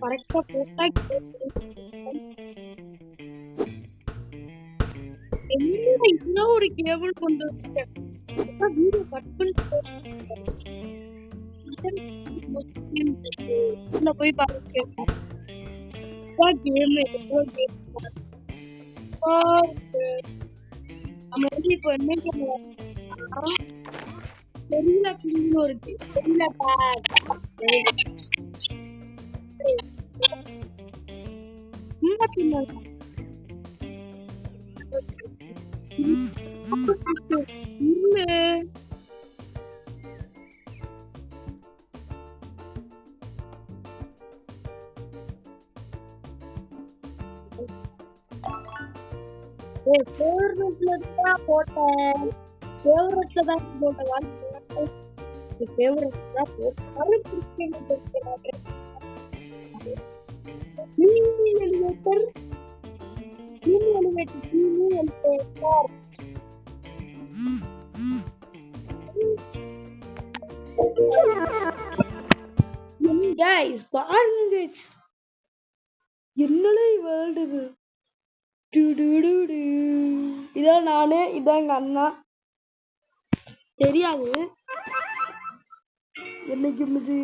கரெக்டா போட்டா என்ன ஒரு கேபிள் கொண்டு வீடியோ கட் பண்ணி போய் பாருங்க கேம் நம்ம இப்போ என்ன தெரியல இருக்கு தெரியல போட்டேன் guys பாருங்க என்னலே வேர்ல்ட் இது இதான் நானு இதான் எங்க அண்ணா தெரியாது என்னைக்கு இது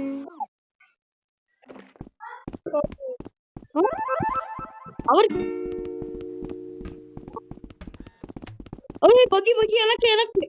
அவர் பக்கி எனக்கு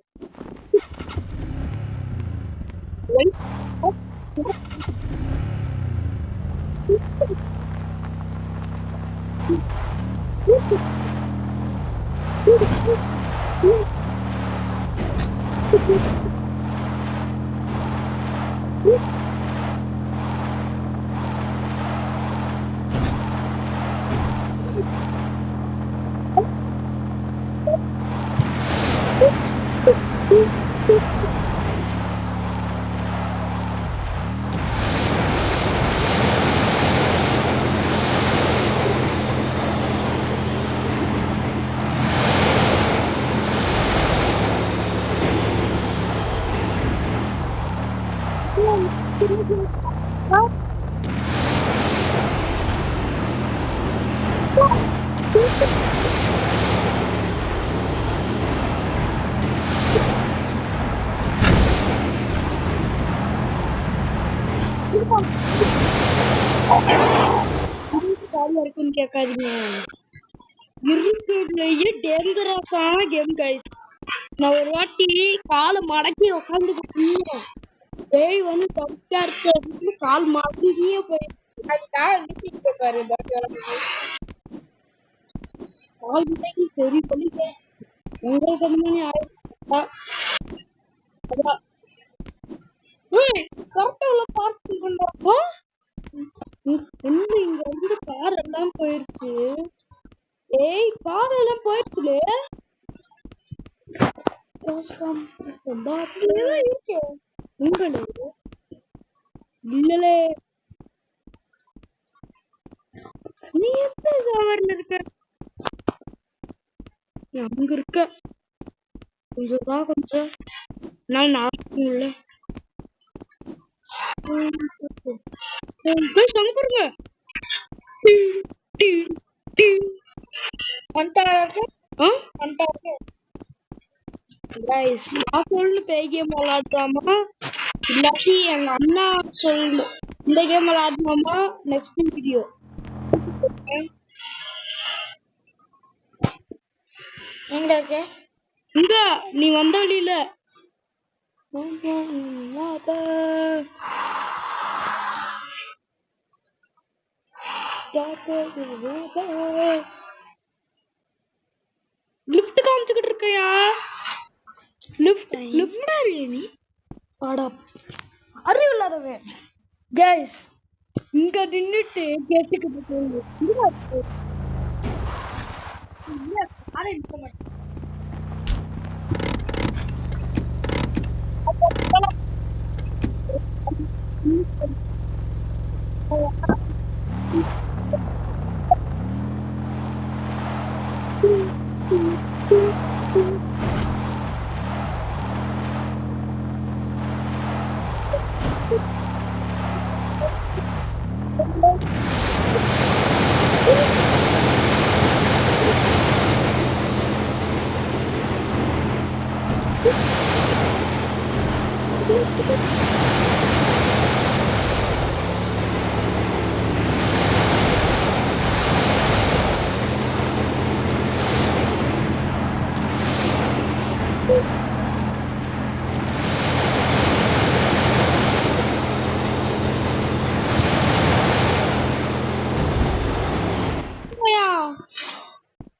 இருக்குன்னு கேட்காதீங்க இருக்கிறதுலயே டேஞ்சரஸான கேம் கைஸ் நான் ஒரு வாட்டி காலை மடக்கி உட்காந்துட்டு பேய் வந்து கால் மடங்கியே போயிடுச்சு பாரு கால் மடங்கி சரி பண்ணிட்டு உங்களுக்கு அந்த ஆயிடுச்சா கரெக்டா உள்ள பார்க்கிங் பண்றப்போ இங்க வந்து கார் எல்லாம் போயிருச்சு ஏய் கார் எல்லாம் போயிருச்சுலே இருக்கு உங்களுக்கு இல்லலே நீ எந்த சவர்ல இருக்க அங்க இருக்க கொஞ்சம் நான் இல்ல பாருங்க பேய் கேம் விளையாடுறாமா இல்லாட்டி எங்க அண்ணா சொல்லு இந்த கேம் விளையாடுறாமா நெக்ஸ்ட் வீடியோ எங்க இருக்க இங்க நீ வந்த வழியில லிஃப்ட் காமிச்சுக்கிட்டு இருக்கையா லிஃப்ட் நீ ஆடா அறிவில்லாதவன் கைஸ் இங்க நின்னுட்டு கேட்டுக்கிட்டு போகுது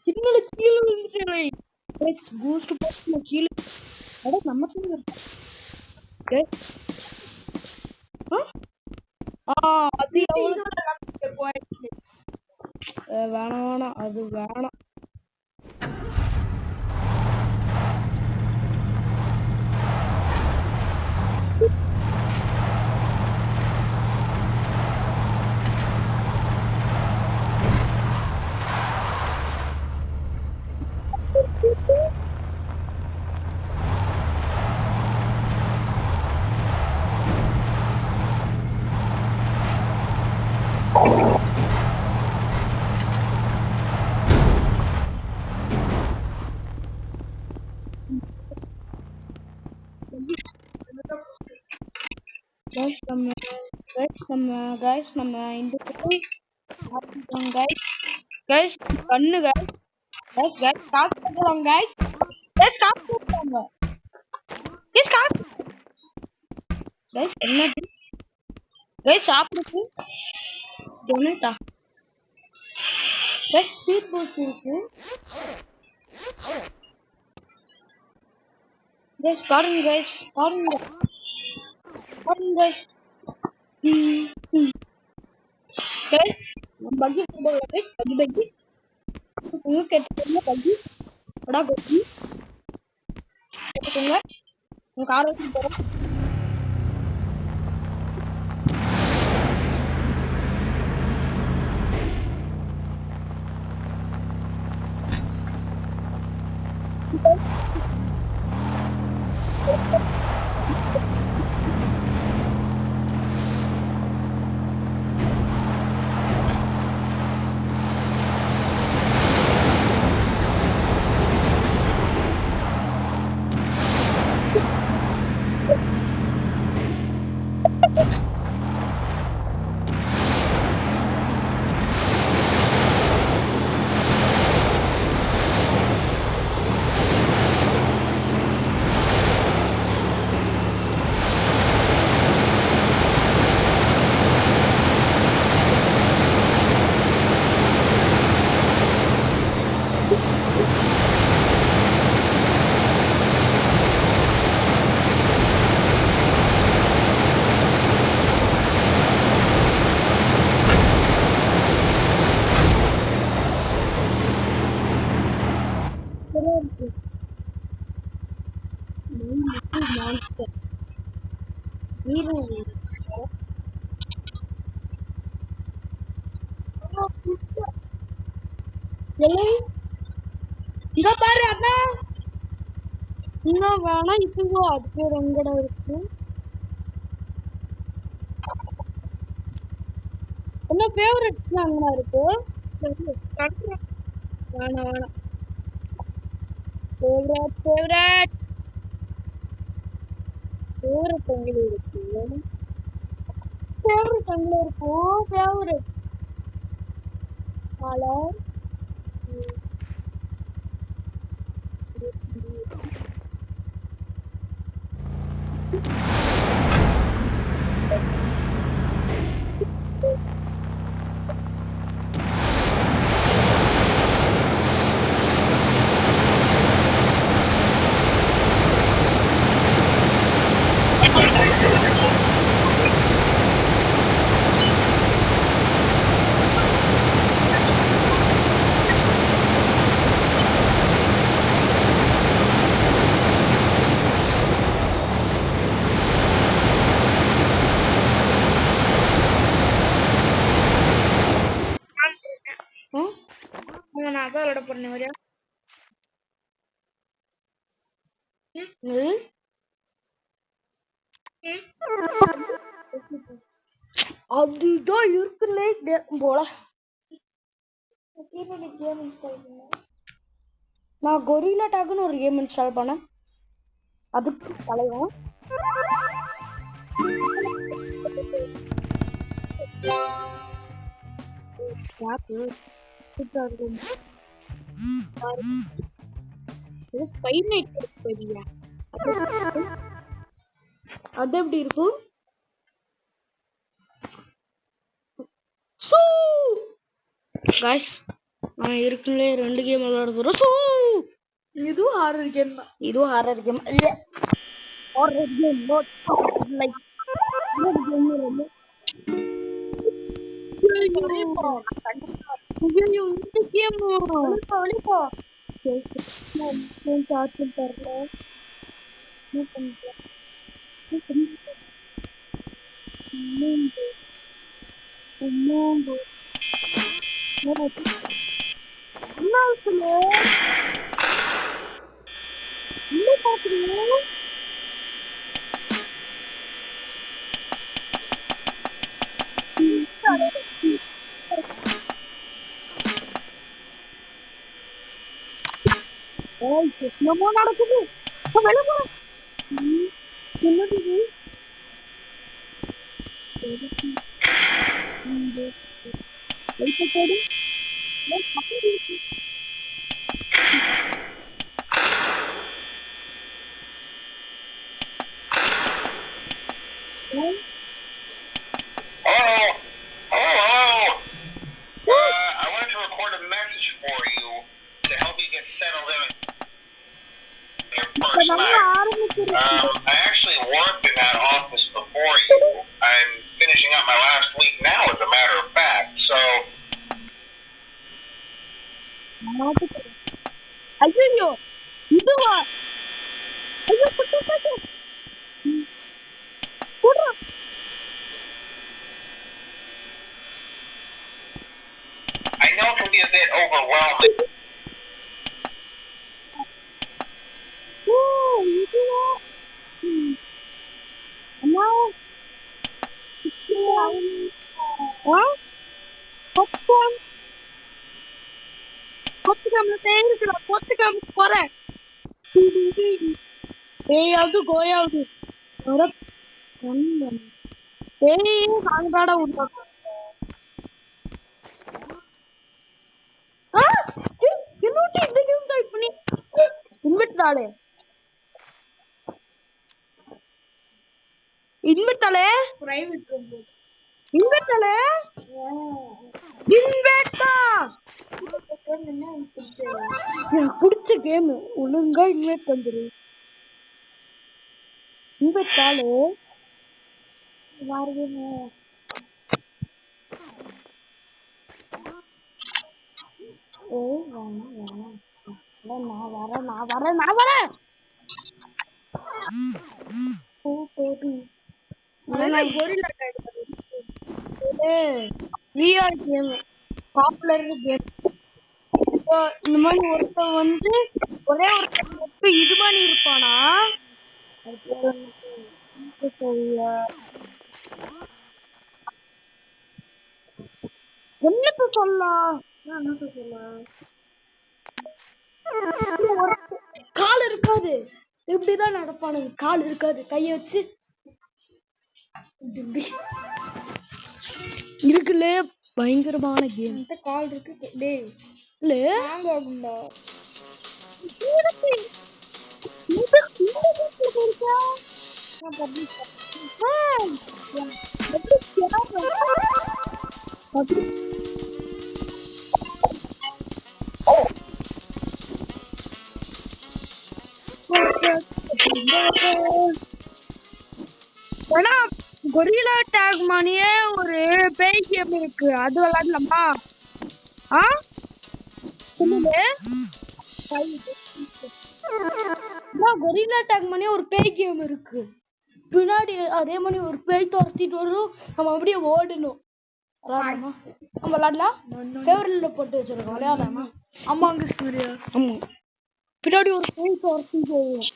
சிக்னல் கீழே விழுந்துட்டேன். பூஸ்ட் போட்டு கீழே நம்ம அது வேணாம் வேணாம் அது வேணாம். நம்ம இந்த guys கண்ணு guys காசு போடுறாங்க guys காசு போடுறாங்க guys என்ன guys சாப்பிடுறது டொனேட்டா guys ஸ்பீட் போஸ்ட் இருக்கு guys பாருங்க guys பாருங்க guys guys பக்கி போடுங்க guys பக்கி உங்களுக்கு கேட்டீங்க பக்கி படா பக்கி கேட்டுங்க உங்க கார் ஓட்டி போறோம் இங்க பாரு அண்ணா இங்க வேணா இப்போ அது எங்கடா இருக்கு என்ன ஃபேவரட் அங்க இருக்கு வேணா வேணா ஃபேவரட் எங்க இருக்கு ஃபேவரட் எங்க இருக்கு ஃபேவரட் ஹலோ நான் அதான் விளையாட போறேன் வரியா அதுதான் இருக்குல்லே போல நான் கொரில்லா டாக்னு ஒரு கேம் இன்ஸ்டால் பண்ணேன் அதுக்கு தலைவன் அது எப்படி இருக்கும்? நான் இருக்குல்ல 2 கேம் விளையாட போறோம். இதுவும் ஹாரர் கேம் தான். இதுவும் ஹாரர் கேம் இல்ல. ஹாரர் கேம் நாட் லைக் இந்த கேம் ஒளிப்போ சார்ஜ் தரல. என்னமோ நடக்குது. I wanted to record a message for you to help you get settled in your first night. I actually worked in that office before you. I'm finishing up my last week now, as a matter of fact. So. ஐயோ இதுவா? I know it can be a bit overwhelming. போறேன். ஏயாவது கோயாவது சாங்காட உருவாக்க இன்வெர்ட்டாலே இன்வெர்ட்டாலே இன்வெர்ட்டா எனக்கு பிடிச்ச game ஒழுங்கா invert வந்துரு. இன்வெர்ட்டாலே நான் வரேன். VR game popular game. இந்த மாதிரி ஒருத்தன் வந்து ஒரே ஒருத்தன் இது மாதிரி இருப்பானா? என்னத்த சொல்லலாம்? கால் இருக்காது, இப்படிதான் நடப்பானுங்க. கால் இருக்காது, கைய வச்சு இருக்குல்ல. பயங்கரமான கேம். கால் இருக்கு இல்ல கொரில்லா டேக் மாதிரியே ஒரு பேய் கேம் இருக்கு, அது விளையாடலாமா? கொரில்லா டேக் மாதிரியே ஒரு பேய் கேம் இருக்கு. பின்னாடி அதே மாதிரி ஒரு பேய் துரத்திட்டு வரும், நம்ம அப்படியே ஓடணும். நம்ம விளையாடலாம். ஃபேவரட்ல போட்டு வச்சிருக்கோம், விளையாடலாமா? ஆமா, பின்னாடி ஒரு பேய் துரத்திட்டு வரும்.